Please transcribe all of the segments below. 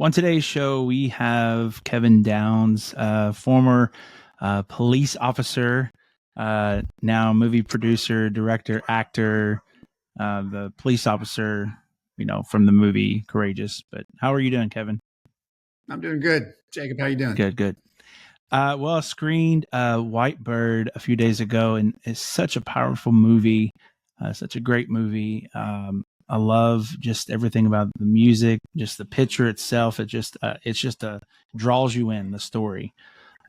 On today's show, we have Kevin Downs, former police officer, now movie producer, director, actor, the police officer, from the movie Courageous. But how are you doing, Kevin? I'm doing good. Jacob, how you doing? Good. Well, I screened White Bird a few days ago, and it's such a powerful movie, such a great movie. I love just everything about the music, just the picture itself. It just draws you in the story.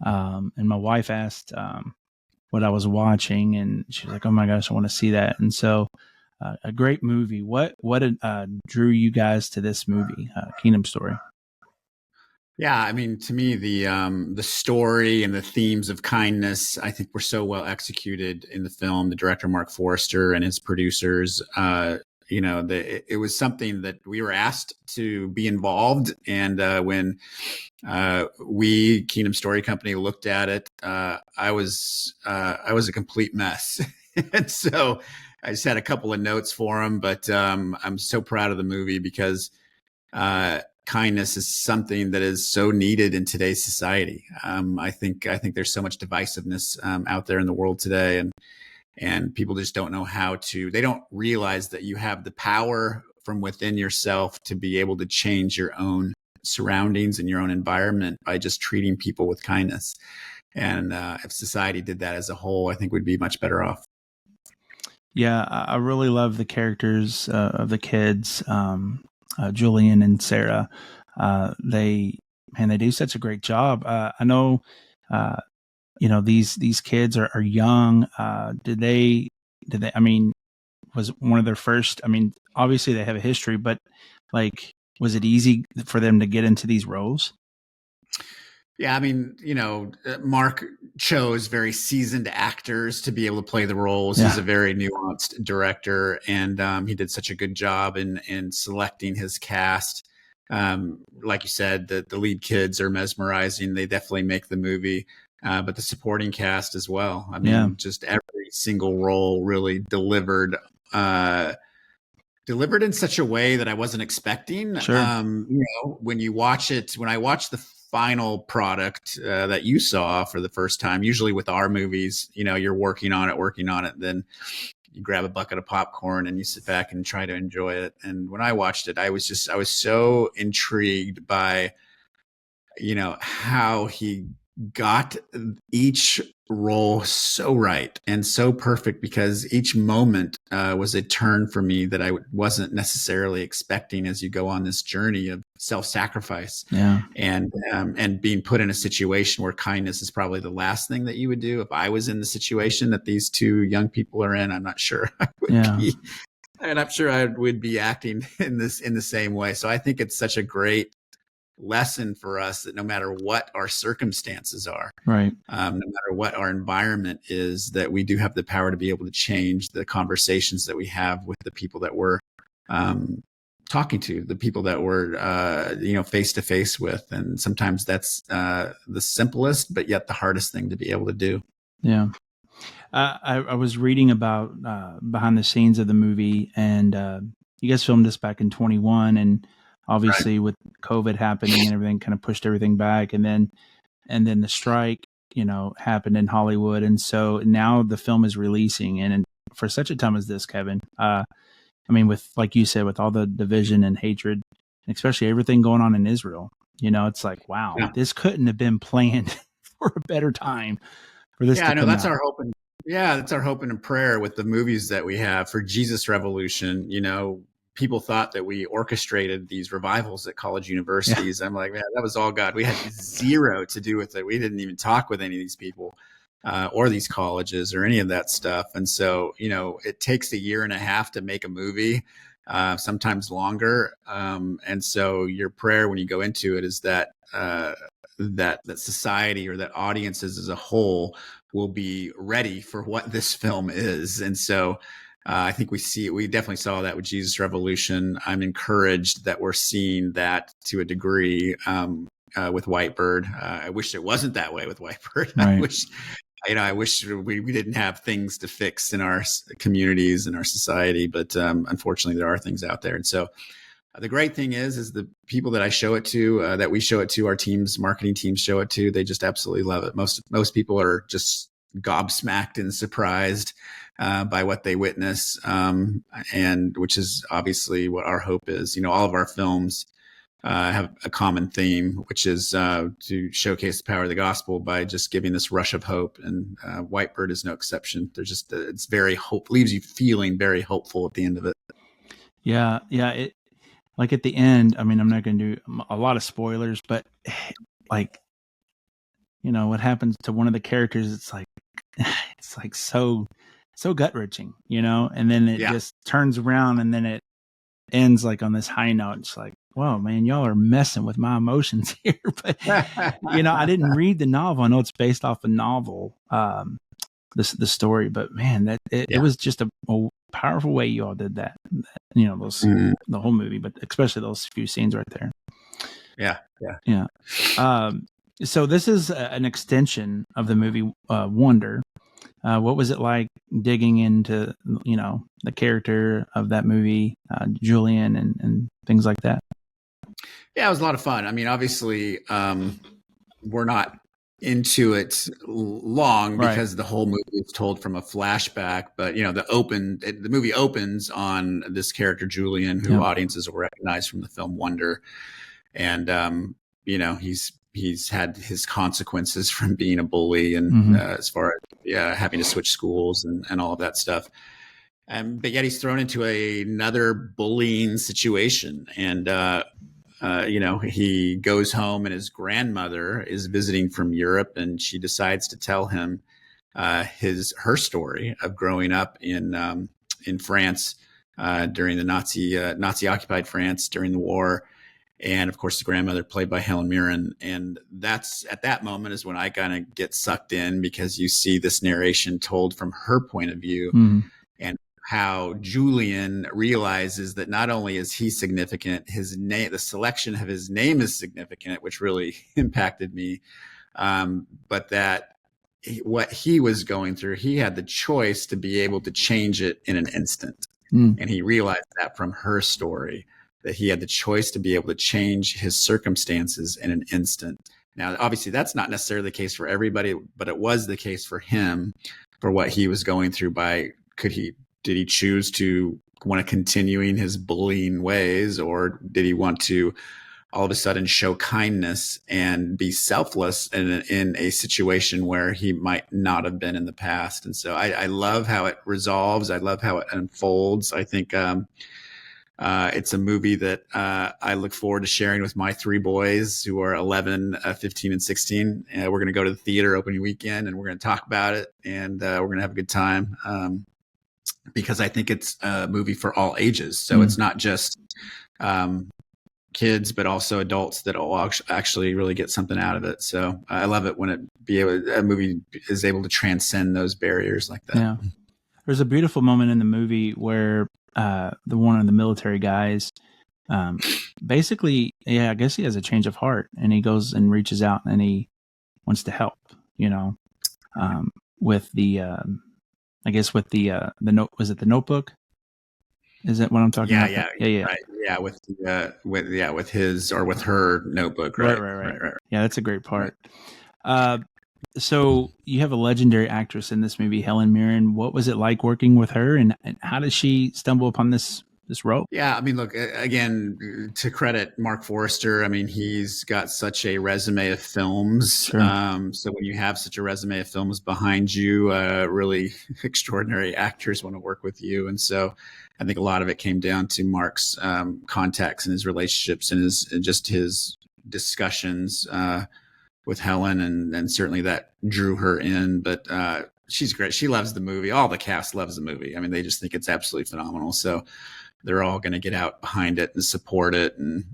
And my wife asked what I was watching, and she was like, "Oh my gosh, I want to see that." And so, a great movie. What drew you guys to this movie, Kingdom Story? Yeah, I mean, to me, the story and the themes of kindness, I think, were so well executed in the film. The director Mark Forrester and his producers, it was something that we were asked to be involved. And when we, Kingdom Story Company, looked at it, I was a complete mess, and so I just had a couple of notes for him. But I'm so proud of the movie because kindness is something that is so needed in today's society. I think there's so much divisiveness out there in the world today, and people just don't know they don't realize that you have the power from within yourself to be able to change your own surroundings and your own environment by just treating people with kindness. And if society did that as a whole, I think we'd be much better off. Yeah, I really love the characters of the kids, Julian and Sarah. They do such a great job. I know, these kids are young. Did they, I mean, was one of their first, I mean, obviously they have a history, but was it easy for them to get into these roles? Yeah, I mean, Mark chose very seasoned actors to be able to play the roles. Yeah. He's a very nuanced director, and he did such a good job in selecting his cast. Like you said, the lead kids are mesmerizing. They definitely make the movie, but the supporting cast as well. I mean, just every single role really delivered in such a way that I wasn't expecting. Sure. When I watched the final product that you saw for the first time, usually with our movies, you're working on it, then you grab a bucket of popcorn and you sit back and try to enjoy it. And when I watched it, I was so intrigued by, how he got each role so right and so perfect, because each moment was a turn for me that I wasn't necessarily expecting as you go on this journey of self-sacrifice. Yeah. And being put in a situation where kindness is probably the last thing that you would do. If I was in the situation that these two young people are in, I'm not sure I would be. And I'm sure I would be acting in the same way. So I think it's such a great lesson for us that no matter what our circumstances are, right, no matter what our environment is, that we do have the power to be able to change the conversations that we have with the people that we're talking to, the people that we're face to face with. And sometimes that's the simplest, but yet the hardest thing to be able to do. Yeah. I was reading about behind the scenes of the movie, and you guys filmed this back in 21, and obviously with COVID happening and everything kind of pushed everything back. And then the strike, happened in Hollywood. And so now the film is releasing. And for such a time as this, Kevin, with, like you said, with all the division and hatred, and especially everything going on in Israel, it's like, wow, this couldn't have been planned for a better time for this to come that's out. our hope. That's our hope and prayer with the movies that we have for Jesus Revolution. People thought that we orchestrated these revivals at college universities. I'm like, man, that was all God. We had zero to do with it. We didn't even talk with any of these people or these colleges or any of that stuff. And so, it takes a year and a half to make a movie, sometimes longer. And so your prayer when you go into it is that that society or that audiences as a whole will be ready for what this film is. And so I think we definitely saw that with Jesus Revolution. I'm encouraged that we're seeing that to a degree with White Bird. I wish it wasn't that way with White Bird. Right. I wish we didn't have things to fix in our communities and our society, but unfortunately there are things out there. And so The great thing is the people that I show it to, that we show it to, our teams, marketing teams show it to, they just absolutely love it. Most people are just gobsmacked and surprised by what they witness, and which is obviously what our hope is. All of our films have a common theme, which is to showcase the power of the gospel by just giving this rush of hope. And Whitebird is no exception. There's just it's very hope, leaves you feeling very hopeful at the end of it. Yeah, yeah. Like at the end, I mean, I'm not going to do a lot of spoilers, but like, what happens to one of the characters, it's like so gut wrenching, and then it just turns around and then it ends like on this high note. It's like, whoa, man, y'all are messing with my emotions here. But, I didn't read the novel. I know it's based off a novel, the story, but man, it was just a powerful way you all did that. Those the whole movie, but especially those few scenes right there. Yeah. So this is an extension of the movie Wonder. What was it like digging into the character of that movie, Julian, and things like that? Yeah, it was a lot of fun. I mean, obviously, we're not into it long because the whole movie is told from a flashback, but the movie opens on this character Julian, who audiences will recognize from the film Wonder, and he's had his consequences from being a bully, and as far as having to switch schools and all of that stuff. But yet he's thrown into another bullying situation, and he goes home, and his grandmother is visiting from Europe, and she decides to tell him her story of growing up in France during the Nazi occupied France during the war. And of course, the grandmother, played by Helen Mirren. And that's at that moment is when I kind of get sucked in, because you see this narration told from her point of view, and how Julian realizes that not only is he significant, his name, the selection of his name is significant, which really impacted me. But that what he was going through, he had the choice to be able to change it in an instant. And he realized that from her story, that he had the choice to be able to change his circumstances in an instant. Now, obviously, that's not necessarily the case for everybody, but it was the case for him, for what he was going through. Did he choose to want to continuing his bullying ways, or did he want to all of a sudden show kindness and be selfless in a situation where he might not have been in the past? And so I love how it resolves. I love how it unfolds. I think it's a movie that I look forward to sharing with my three boys, who are 11, 15, and 16. We're going to go to the theater opening weekend, and we're going to talk about it, and we're going to have a good time, because I think it's a movie for all ages. So it's not just kids, but also adults that will actually really get something out of it. So I love it when a movie is able to transcend those barriers like that. Yeah. There's a beautiful moment in the movie where one of the military guys, basically, I guess he has a change of heart, and he goes and reaches out and he wants to help, with the, I guess with the note, was it the Notebook? Is that what I'm talking about? Yeah. Right. Yeah. With his or with her notebook. Right. Yeah. That's a great part. So you have a legendary actress in this movie, Helen Mirren. What was it like working with her, and how did she stumble upon this role? Yeah, I mean, look, again, to credit Mark Forrester, I mean, he's got such a resume of films. Sure. So when you have such a resume of films behind you, really extraordinary actors want to work with you. And so I think a lot of it came down to Mark's contacts and his relationships and his discussions with Helen, and certainly that drew her in. But she's great. She loves the movie. All the cast loves the movie. I mean, they just think it's absolutely phenomenal. So they're all going to get out behind it and support it. And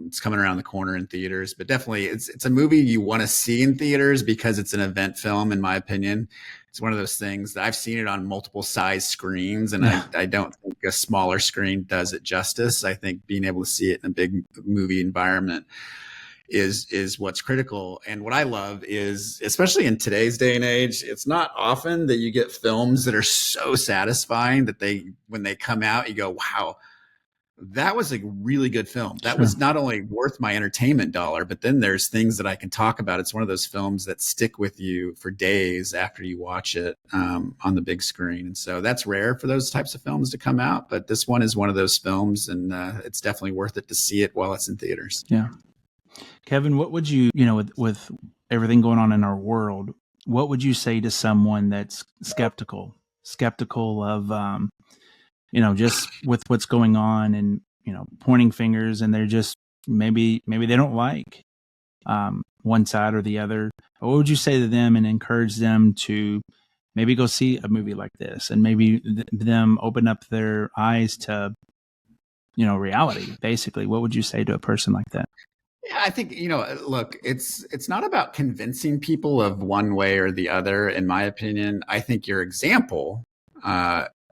it's coming around the corner in theaters. But definitely, it's a movie you want to see in theaters because it's an event film, in my opinion. It's one of those things that I've seen it on multiple size screens, and I don't think a smaller screen does it justice. I think being able to see it in a big movie environment is what's critical. And what I love is, especially in today's day and age, it's not often that you get films that are so satisfying that when they come out, you go, wow, that was a really good film. That Sure. was not only worth my entertainment dollar, but then there's things that I can talk about. It's one of those films that stick with you for days after you watch it on the big screen. And so that's rare for those types of films to come out. But this one is one of those films, and it's definitely worth it to see it while it's in theaters. Yeah. Kevin, what would you, with everything going on in our world, what would you say to someone that's skeptical of, just with what's going on and, pointing fingers, and they're just, maybe they don't like one side or the other? What would you say to them and encourage them to maybe go see a movie like this, and maybe them open up their eyes to, reality, basically? What would you say to a person like that? Yeah, I think, look, it's not about convincing people of one way or the other, in my opinion. I think your example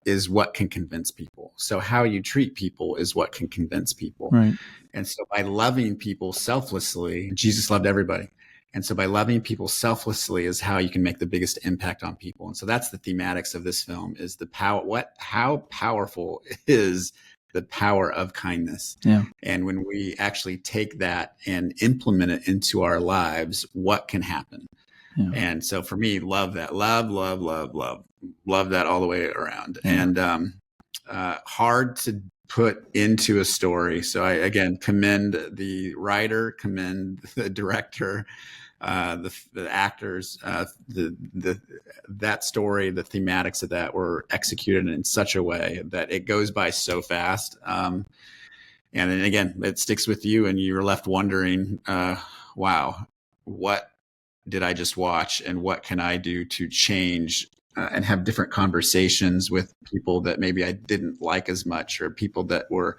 is what can convince people. So how you treat people is what can convince people. Right. And so by loving people selflessly, Jesus loved everybody. And so by loving people selflessly is how you can make the biggest impact on people. And so that's the thematics of this film, is the power, how powerful is the power of kindness. Yeah. And when we actually take that and implement it into our lives, what can happen? Yeah. And so for me, love that. Love that all the way around. Yeah. And hard to put into a story. So I, again, commend the writer, commend the director, the actors, that story, the thematics of that were executed in such a way that it goes by so fast. And then again, it sticks with you, and you're left wondering, wow, what did I just watch, and what can I do to change and have different conversations with people that maybe I didn't like as much, or people that were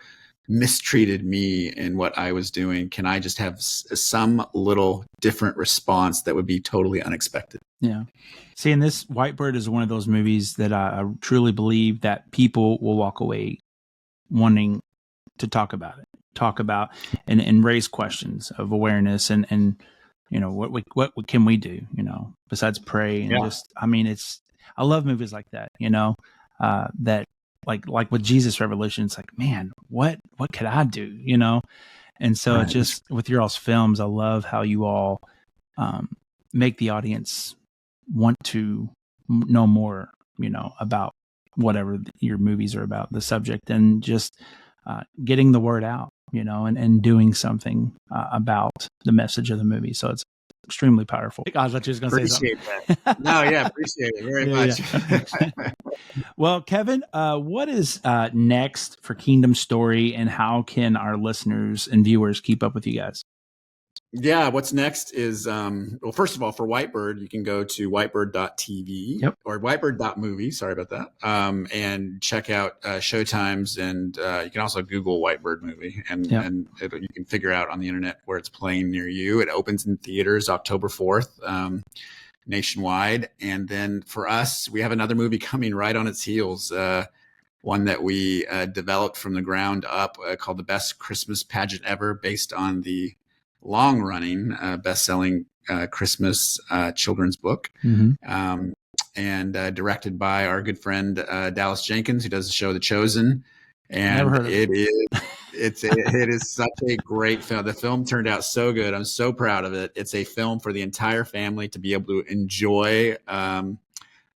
mistreated me in what I was doing? Can I just have some little different response that would be totally unexpected? Yeah. See, and this Whitebird is one of those movies that I truly believe that people will walk away wanting to talk about and raise questions of awareness and what can we do, besides pray and just, I love movies like that, that like with Jesus Revolution, it's like, man, what could I do, And so it's just with your all's films, I love how you all make the audience want to know more, about whatever your movies are about, the subject, and just getting the word out, and doing something about the message of the movie. So it's extremely powerful. I thought you was going to say something. That. No, yeah, appreciate it very much. Yeah. Well, Kevin, what is next for Kingdom Story, and how can our listeners and viewers keep up with you guys? Yeah, what's next is, well, first of all, for Whitebird, you can go to whitebird.tv or whitebird.movie. Sorry about that. And check out showtimes, and you can also Google Whitebird movie, and you can figure out on the internet where it's playing near you. It opens in theaters October 4th, nationwide. And then for us, we have another movie coming right on its heels. One that we developed from the ground up called The Best Christmas Pageant Ever, based on the long-running, best-selling Christmas children's book, and directed by our good friend Dallas Jenkins, who does the show The Chosen. And it is such a great film. The film turned out so good. I'm so proud of it. It's a film for the entire family to be able to enjoy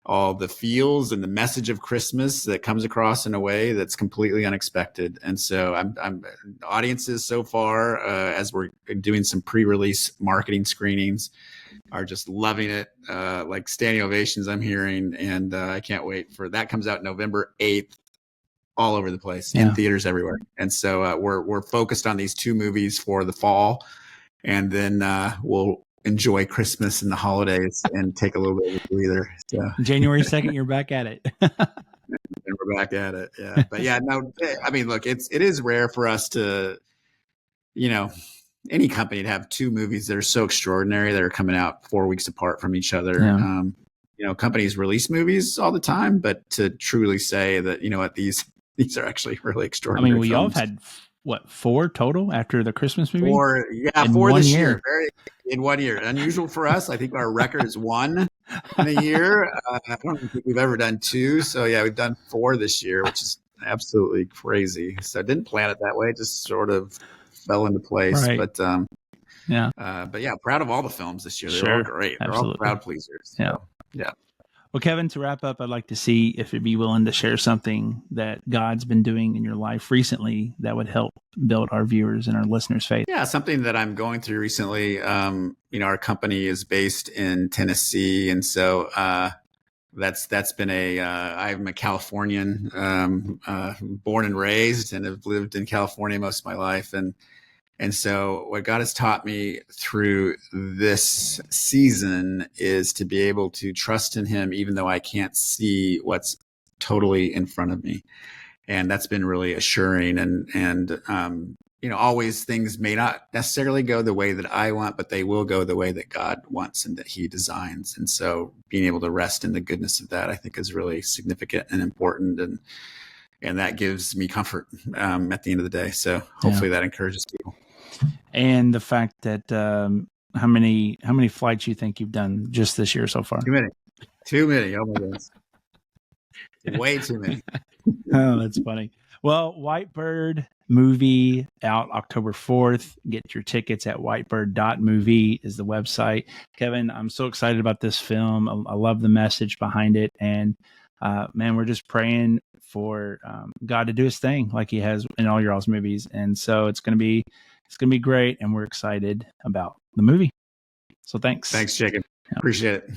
all the feels and the message of Christmas that comes across in a way that's completely unexpected. And so I'm audiences so far, as we're doing some pre-release marketing screenings, are just loving it. Like standing ovations I'm hearing. And I can't wait for that. Comes out November 8th, all over the place, in theaters everywhere. And so we're focused on these two movies for the fall, and then we'll enjoy Christmas and the holidays and take a little bit of a breather. So. January 2nd, you're back at it. And we're back at it. Yeah. But yeah, no, I mean, look, it is rare for us to, any company to have two movies that are so extraordinary that are coming out 4 weeks apart from each other. Yeah. Companies release movies all the time, but to truly say that, what these are actually really extraordinary. I mean, we all have had what, 4 total after the Christmas movie? 4 this year. In 1 year. Unusual for us. I think our record is 1 in a year. I don't think we've ever done 2. So yeah, we've done 4 this year, which is absolutely crazy. So I didn't plan it that way; it just sort of fell into place. Right. But Yeah. but yeah, proud of all the films this year. They're all Sure. great. They're all Absolutely. crowd pleasers. Yeah. So, yeah. Well, Kevin, to wrap up, I'd like to see if you'd be willing to share something that God's been doing in your life recently that would help build our viewers and our listeners' faith. Yeah, something that I'm going through recently. Our company is based in Tennessee, and so that's been I'm a Californian, born and raised, and have lived in California most of my life, and so what God has taught me through this season is to be able to trust in Him, even though I can't see what's totally in front of me. And that's been really assuring. And always things may not necessarily go the way that I want, but they will go the way that God wants and that He designs. And so being able to rest in the goodness of that, I think, is really significant and important. And that gives me comfort at the end of the day. So hopefully that encourages people. And the fact that how many flights you think you've done just this year so far? Too many. Oh my goodness. Way too many. Oh, that's funny. Well, Whitebird movie out October 4th. Get your tickets at whitebird.movie is the website. Kevin, I'm so excited about this film. I love the message behind it. And man, we're just praying for God to do His thing like He has in all your all's movies. And so it's going to be great. And we're excited about the movie. So thanks. Thanks, Jacob. Appreciate it.